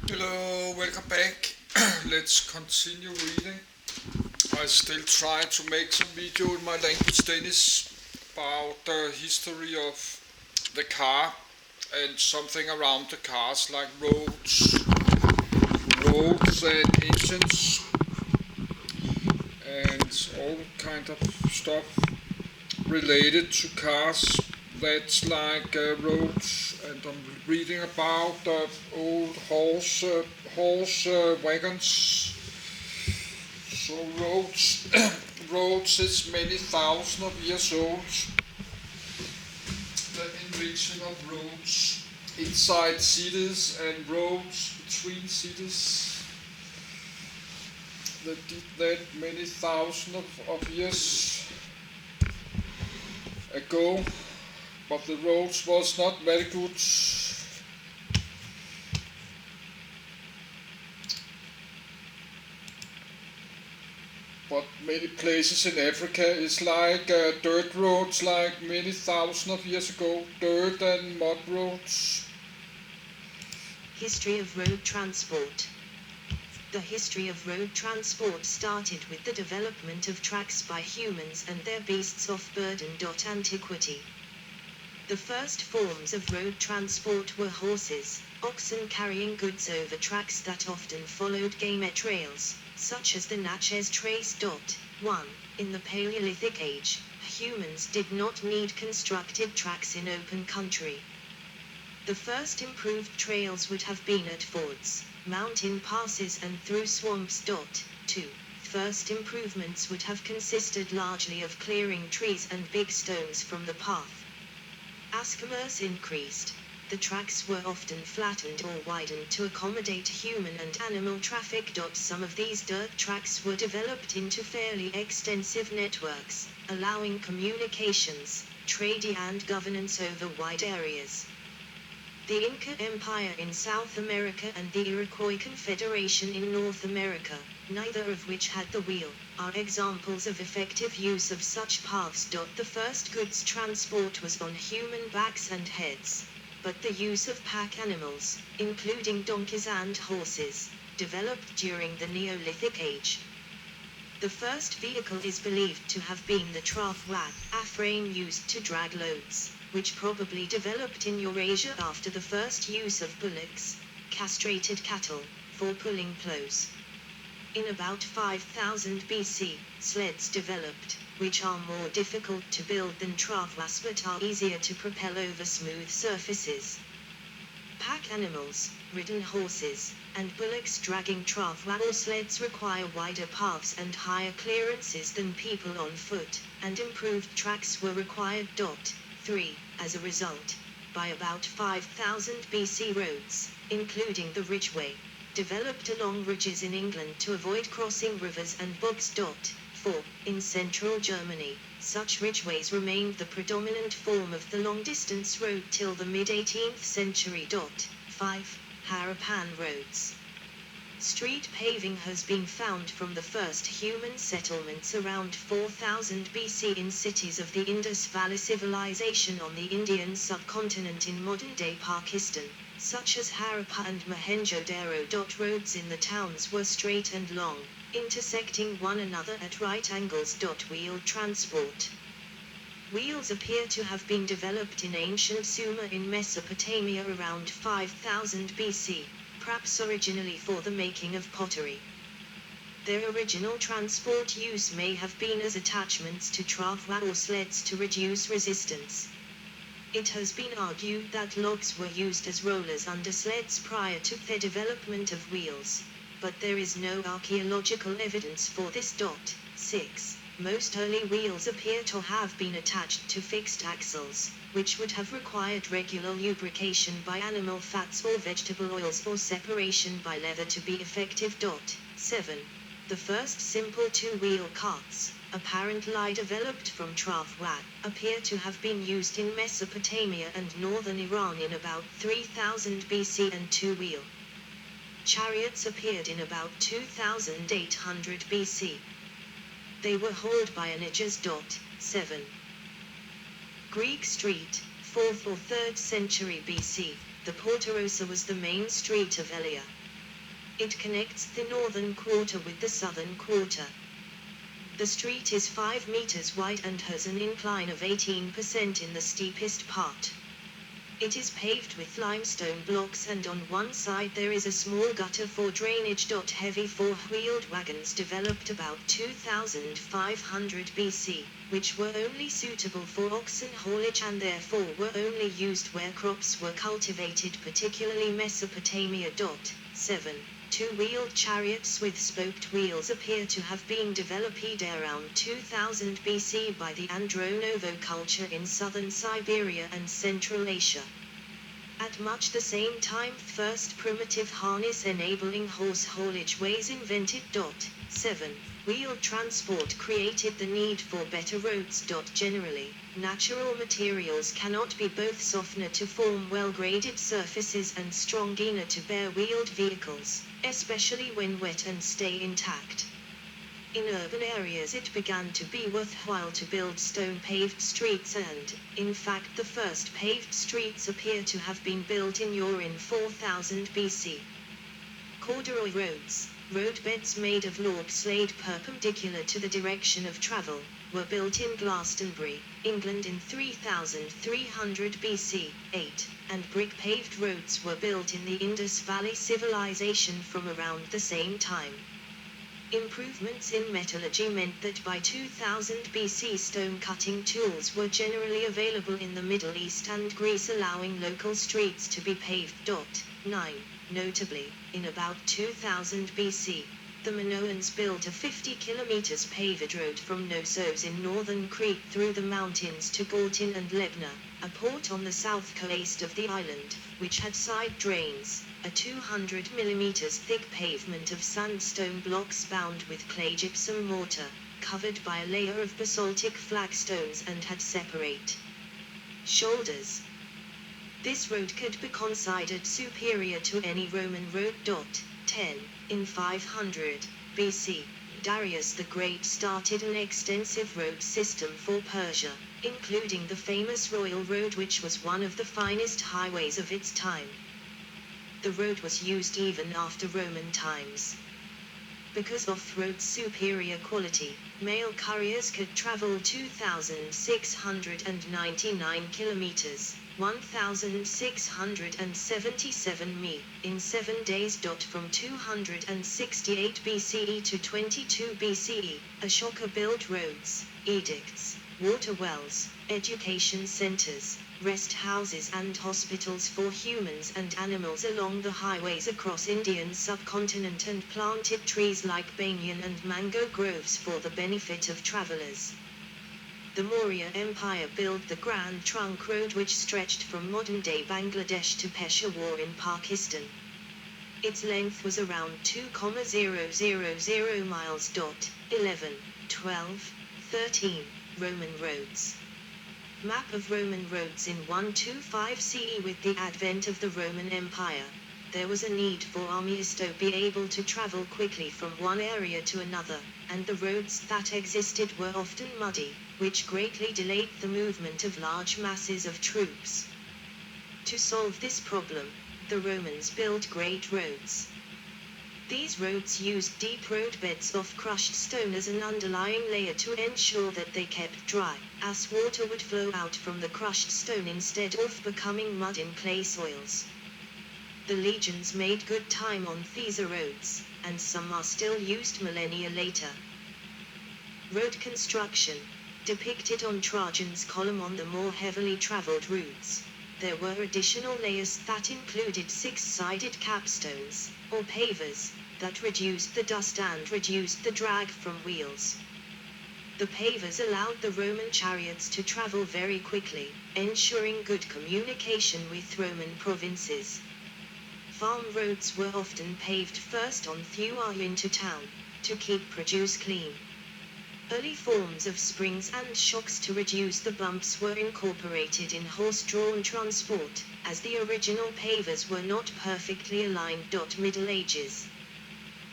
Hello, welcome back. Let's continue reading. I still try to make some video in my language Danish about the history of the car and something around the cars like roads and engines and all kind of stuff related to cars. That's like roads, and I'm reading about old horse wagons. So roads is many thousands of years old. The invention of roads inside cities and roads between cities. They did that many thousands of years ago, but the roads was not very good. But many places in Africa is like dirt roads, like many thousands of years ago, dirt and mud roads. History of road transport. The history of road transport started with the development of tracks by humans and their beasts of burden. Antiquity. The first forms of road transport were horses, oxen carrying goods over tracks that often followed game trails, such as the Natchez Trace. 1. In the Paleolithic Age, humans did not need constructed tracks in open country. The first improved trails would have been at fords, mountain passes and through swamps. 2. First improvements would have consisted largely of clearing trees and big stones from the path. As commerce increased, the tracks were often flattened or widened to accommodate human and animal traffic. Some of these dirt tracks were developed into fairly extensive networks, allowing communications, trade and governance over wide areas. The Inca Empire in South America and the Iroquois Confederation in North America, neither of which had the wheel, are examples of effective use of such paths. The first goods transport was on human backs and heads, but the use of pack animals, including donkeys and horses, developed during the Neolithic Age. The first vehicle is believed to have been the trough wagon, a frame used to drag loads, which probably developed in Eurasia after the first use of bullocks, castrated cattle, for pulling plows. In about 5000 BC, sleds developed, which are more difficult to build than travois but are easier to propel over smooth surfaces. Pack animals, ridden horses, and bullocks dragging travois or sleds require wider paths and higher clearances than people on foot, and improved tracks were required. 3. As a result, by about 5000 BC roads, including the Ridgeway, developed along ridges in England to avoid crossing rivers and bogs. 4. In central Germany, such ridgeways remained the predominant form of the long-distance road till the mid-18th century. 5. Harappan roads. Street paving has been found from the first human settlements around 4000 BC in cities of the Indus Valley Civilization on the Indian subcontinent in modern-day Pakistan, such as Harappa and Mohenjo-Daro. Roads in the towns were straight and long, intersecting one another at right angles. Wheeled transport. Wheels appear to have been developed in ancient Sumer in Mesopotamia around 5000 BC, perhaps originally for the making of pottery. Their original transport use may have been as attachments to travois or sleds to reduce resistance. It has been argued that logs were used as rollers under sleds prior to their development of wheels, but there is no archaeological evidence for this. 6. Most early wheels appear to have been attached to fixed axles, which would have required regular lubrication by animal fats or vegetable oils or separation by leather to be effective. 7. The first simple two-wheel carts, apparently developed from travois, appear to have been used in Mesopotamia and northern Iran in about 3000 BC, and two-wheel chariots appeared in about 2800 BC. They were hauled by onagers. 7. Greek street, 4th or 3rd century BC, the Porta Rossa was the main street of Elia. It connects the northern quarter with the southern quarter. The street is 5 meters wide and has an incline of 18% in the steepest part. It is paved with limestone blocks, and on one side there is a small gutter for drainage. Heavy four-wheeled wagons developed about 2500 BC, which were only suitable for oxen haulage and therefore were only used where crops were cultivated, particularly Mesopotamia. 7. Two-wheeled chariots with spoked wheels appear to have been developed around 2000 BC by the Andronovo culture in southern Siberia and Central Asia. At much the same time, first primitive harness-enabling horse haulage ways invented. 7. Wheeled transport created the need for better roads. Generally, natural materials cannot be both softener to form well-graded surfaces and strongener to bear wheeled vehicles, especially when wet and stay intact. In urban areas it began to be worthwhile to build stone-paved streets, and, in fact, the first paved streets appear to have been built in Ur in 4000 BC. Corduroy roads, roadbeds made of logs laid perpendicular to the direction of travel, were built in Glastonbury, England in 3300 BC. 8. And brick-paved roads were built in the Indus Valley Civilization from around the same time. Improvements in metallurgy meant that by 2000 BC stone-cutting tools were generally available in the Middle East and Greece, allowing local streets to be paved. 9. Notably, in about 2000 BC, the Minoans built a 50 km paved road from Knossos in northern Crete through the mountains to Galtin and Lebna, a port on the south coast of the island, which had side drains, a 200 mm thick pavement of sandstone blocks bound with clay gypsum mortar, covered by a layer of basaltic flagstones, and had separate shoulders. This road could be considered superior to any Roman road. 10. In 500 BC, Darius the Great started an extensive road system for Persia, including the famous Royal Road, which was one of the finest highways of its time. The road was used even after Roman times. Because of the road's superior quality, mail couriers could travel 2,699 kilometers, 1,677 mi, in 7 days. From 268 BCE to 22 BCE, Ashoka built roads, edicts, water wells, education centers, rest houses and hospitals for humans and animals along the highways across Indian subcontinent, and planted trees like banyan and mango groves for the benefit of travelers. The Maurya Empire built the Grand Trunk Road, which stretched from modern-day Bangladesh to Peshawar in Pakistan. Its length was around 2,000 miles. 11, 12, 13. Roman roads. Map of Roman roads in 125 CE. With the advent of the Roman Empire, there was a need for armies to be able to travel quickly from one area to another, and the roads that existed were often muddy, which greatly delayed the movement of large masses of troops. To solve this problem, the Romans built great roads. These roads used deep roadbeds of crushed stone as an underlying layer to ensure that they kept dry, as water would flow out from the crushed stone instead of becoming mud in clay soils. The legions made good time on these roads, and some are still used millennia later. Road construction, depicted on Trajan's column on the more heavily traveled routes. There were additional layers that included 6-sided capstones, or pavers, that reduced the dust and reduced the drag from wheels. The pavers allowed the Roman chariots to travel very quickly, ensuring good communication with Roman provinces. Farm roads were often paved first on through into town, to keep produce clean. Early forms of springs and shocks to reduce the bumps were incorporated in horse-drawn transport, as the original pavers were not perfectly aligned. Middle Ages.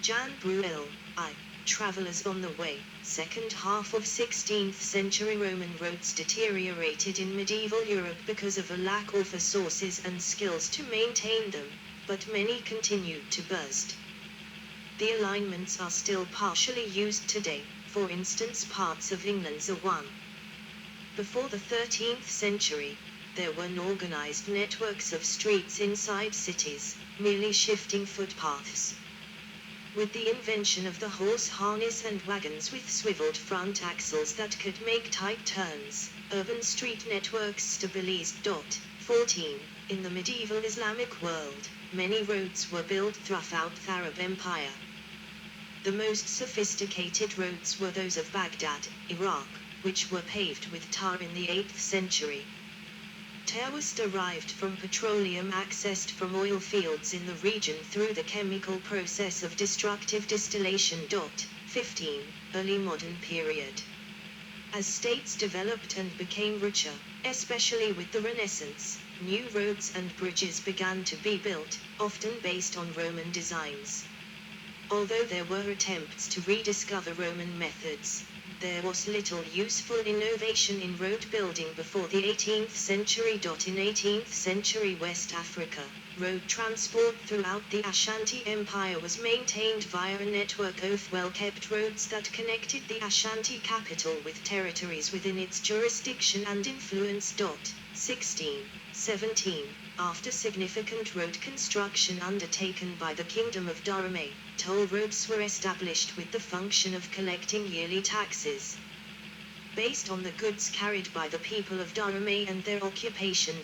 Jan Bruel, I. Travelers on the Way. Second half of 16th century. Roman roads deteriorated in medieval Europe because of a lack of resources and skills to maintain them, but many continued to burst. The alignments are still partially used today, for instance parts of England's A1. Before the 13th century, there were organized networks of streets inside cities, merely shifting footpaths. With the invention of the horse harness and wagons with swiveled front axles that could make tight turns, urban street networks stabilized. 14. In the medieval Islamic world, many roads were built throughout the Arab Empire. The most sophisticated roads were those of Baghdad, Iraq, which were paved with tar in the 8th century. Tar was derived from petroleum accessed from oil fields in the region through the chemical process of destructive distillation. 15. Early modern period. As states developed and became richer, especially with the Renaissance, new roads and bridges began to be built, often based on Roman designs. Although there were attempts to rediscover Roman methods, there was little useful innovation in road building before the 18th century. In 18th century West Africa, road transport throughout the Ashanti Empire was maintained via a network of well-kept roads that connected the Ashanti capital with territories within its jurisdiction and influence. 16. 17. After significant road construction undertaken by the Kingdom of Dahomey, toll roads were established with the function of collecting yearly taxes. Based on the goods carried by the people of Dahomey and their occupation.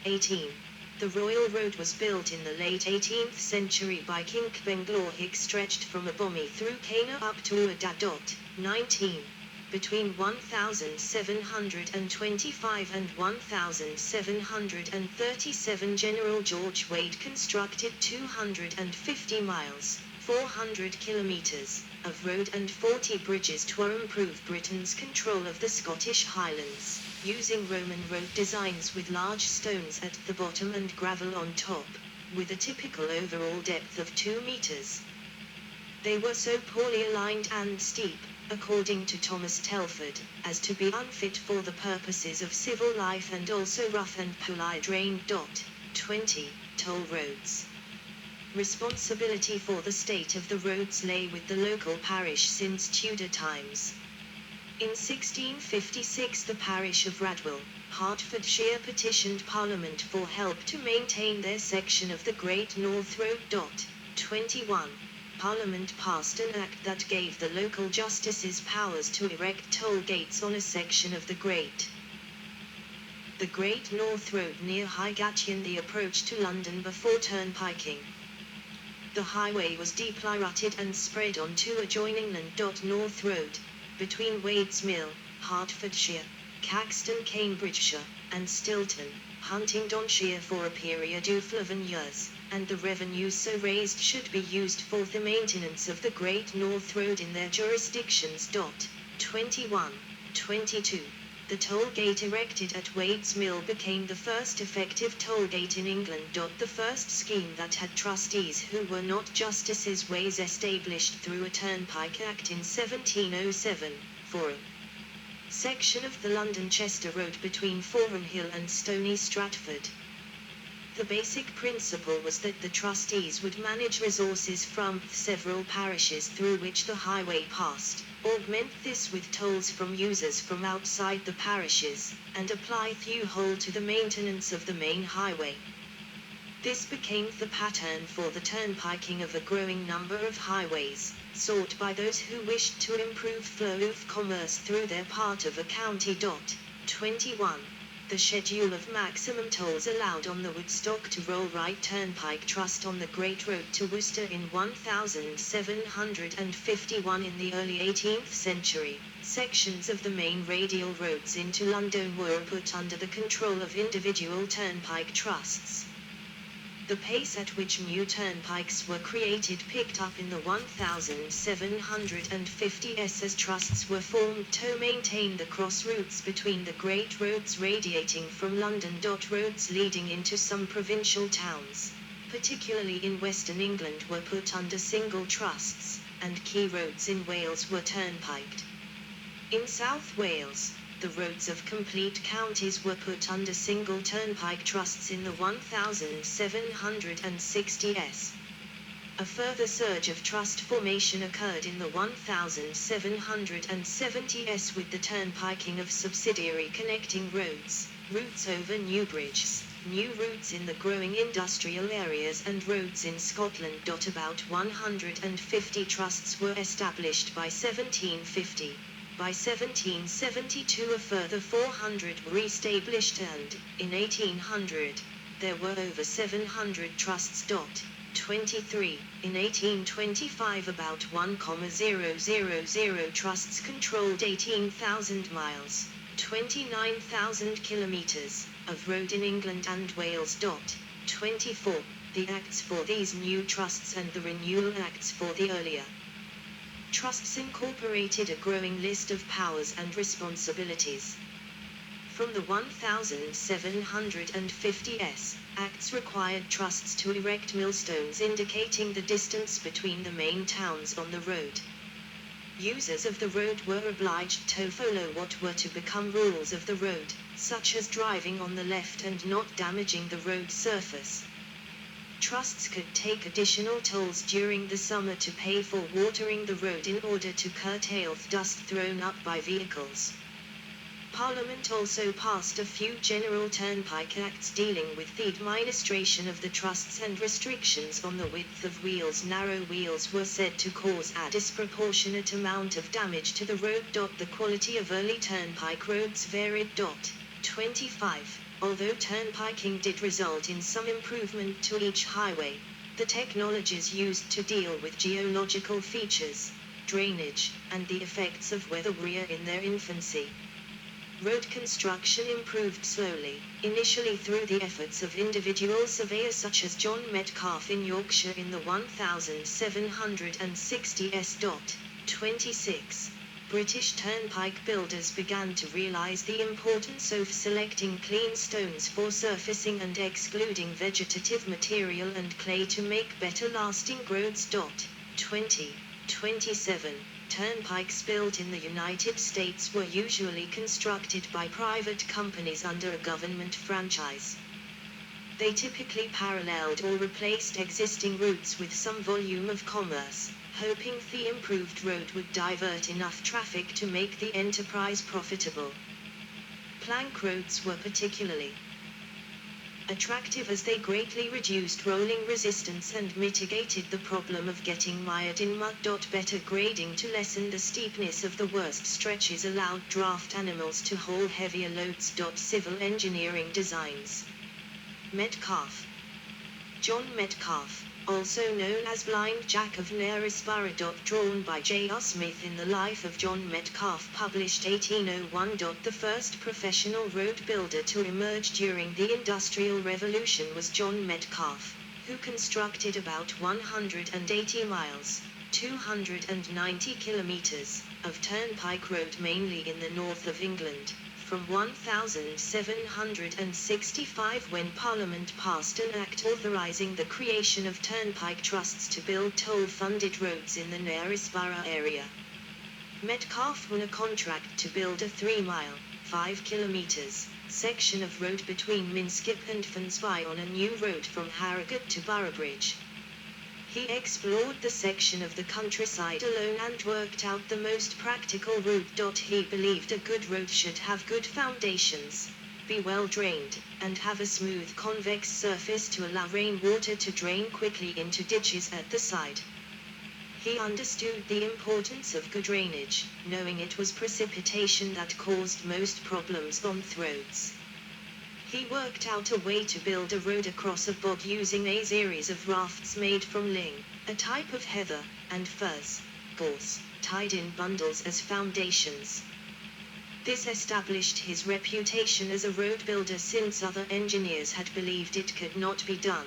18. The Royal Road was built in the late 18th century by King Bengloric, stretched from Abomi through Kano up to Uada. 19. Between 1725 and 1737 General George Wade constructed 250 miles, 400 kilometers, of road and 40 bridges to improve Britain's control of the Scottish Highlands, using Roman road designs with large stones at the bottom and gravel on top, with a typical overall depth of 2 meters. They were so poorly aligned and steep, according to Thomas Telford, as to be unfit for the purposes of civil life and also rough and poorly drained. 20. Toll roads. Responsibility for the state of the roads lay with the local parish since Tudor times. In 1656 the parish of Radwell, Hertfordshire petitioned Parliament for help to maintain their section of the Great North Road. 21. Parliament passed an act that gave the local justices powers to erect toll gates on a section of the Great North Road near Highgate, the approach to London before turnpiking. The highway was deeply rutted and spread on to adjoining Land. North Road, between Wades Mill, Hertfordshire, Caxton, Cambridgeshire, and Stilton, Huntingdonshire for a period of 11 years, and the revenues so raised should be used for the maintenance of the Great North Road in their jurisdictions. 21. 22. The toll gate erected at Wades Mill became the first effective toll gate in England. The first scheme that had trustees who were not justices was established through a Turnpike Act in 1707, for a section of the London Chester Road between Forum Hill and Stony Stratford. The basic principle was that the trustees would manage resources from several parishes through which the highway passed, augment this with tolls from users from outside the parishes, and apply through to the maintenance of the main highway. This became the pattern for the turnpiking of a growing number of highways, sought by those who wished to improve flow of commerce through their part of a county. 21. The schedule of maximum tolls allowed on the Woodstock to Rollright Turnpike Trust on the Great Road to Worcester in 1751. In the early 18th century, sections of the main radial roads into London were put under the control of individual turnpike trusts. The pace at which new turnpikes were created picked up in the 1750s as trusts were formed to maintain the cross routes between the great roads radiating from London. Roads leading into some provincial towns, particularly in Western England, were put under single trusts, and key roads in Wales were turnpiked. In South Wales, the roads of complete counties were put under single turnpike trusts in the 1760s. A further surge of trust formation occurred in the 1770s with the turnpiking of subsidiary connecting roads, routes over new bridges, new routes in the growing industrial areas and roads in Scotland. About 150 trusts were established by 1750. By 1772 a further 400 were established and, in 1800, there were over 700 trusts. 23. In 1825 about 1,000 trusts controlled 18,000 miles, 29,000 kilometers, of road in England and Wales. 24. The acts for these new trusts and the renewal acts for the earlier trusts incorporated a growing list of powers and responsibilities. From the 1750s, acts required trusts to erect millstones indicating the distance between the main towns on the road. Users of the road were obliged to follow what were to become rules of the road, such as driving on the left and not damaging the road surface. Trusts could take additional tolls during the summer to pay for watering the road in order to curtail dust thrown up by vehicles. Parliament also passed a few general turnpike acts dealing with the administration of the trusts and restrictions on the width of wheels. Narrow wheels were said to cause a disproportionate amount of damage to the road. The quality of early turnpike roads varied. 25. Although turnpiking did result in some improvement to each highway, the technologies used to deal with geological features, drainage, and the effects of weather were in their infancy. Road construction improved slowly, initially through the efforts of individual surveyors such as John Metcalfe in Yorkshire in the 1760s. 26. British turnpike builders began to realise the importance of selecting clean stones for surfacing and excluding vegetative material and clay to make better lasting roads. 27. Turnpikes built in the United States were usually constructed by private companies under a government franchise. They typically paralleled or replaced existing routes with some volume of commerce, hoping the improved road would divert enough traffic to make the enterprise profitable. Plank roads were particularly attractive as they greatly reduced rolling resistance and mitigated the problem of getting mired in mud. Better grading to lessen the steepness of the worst stretches allowed draft animals to haul heavier loads. Civil engineering designs. Metcalfe. John Metcalfe, also known as Blind Jack of Knaresborough. Drawn by J.R. Smith in the Life of John Metcalfe, published 1801. The first professional road builder to emerge during the Industrial Revolution was John Metcalfe, who constructed about 180 miles, 290 kilometers, of turnpike road mainly in the north of England, from 1765 when Parliament passed an act authorising the creation of turnpike trusts to build toll-funded roads in the Knaresborough area. Metcalfe won a contract to build a 3-mile, 5 kilometres, section of road between Minskip and Fansby on a new road from Harrogate to Boroughbridge. He explored the section of the countryside alone and worked out the most practical route. He believed a good road should have good foundations, be well drained, and have a smooth convex surface to allow rainwater to drain quickly into ditches at the side. He understood the importance of good drainage, knowing it was precipitation that caused most problems on roads. He worked out a way to build a road across a bog using a series of rafts made from ling, a type of heather, and furze, gorse, tied in bundles as foundations. This established his reputation as a road builder since other engineers had believed it could not be done.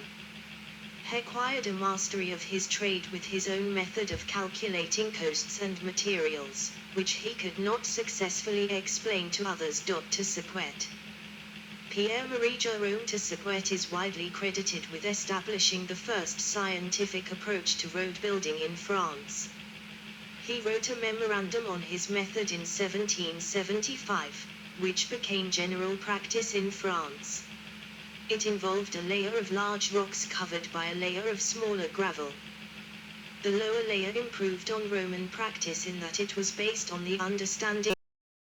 He acquired a mastery of his trade with his own method of calculating costs and materials, which he could not successfully explain to others. Tessiquet. Pierre-Marie Jérôme Tessiquet is widely credited with establishing the first scientific approach to road building in France. He wrote a memorandum on his method in 1775, which became general practice in France. It involved a layer of large rocks covered by a layer of smaller gravel. The lower layer improved on Roman practice in that it was based on the understanding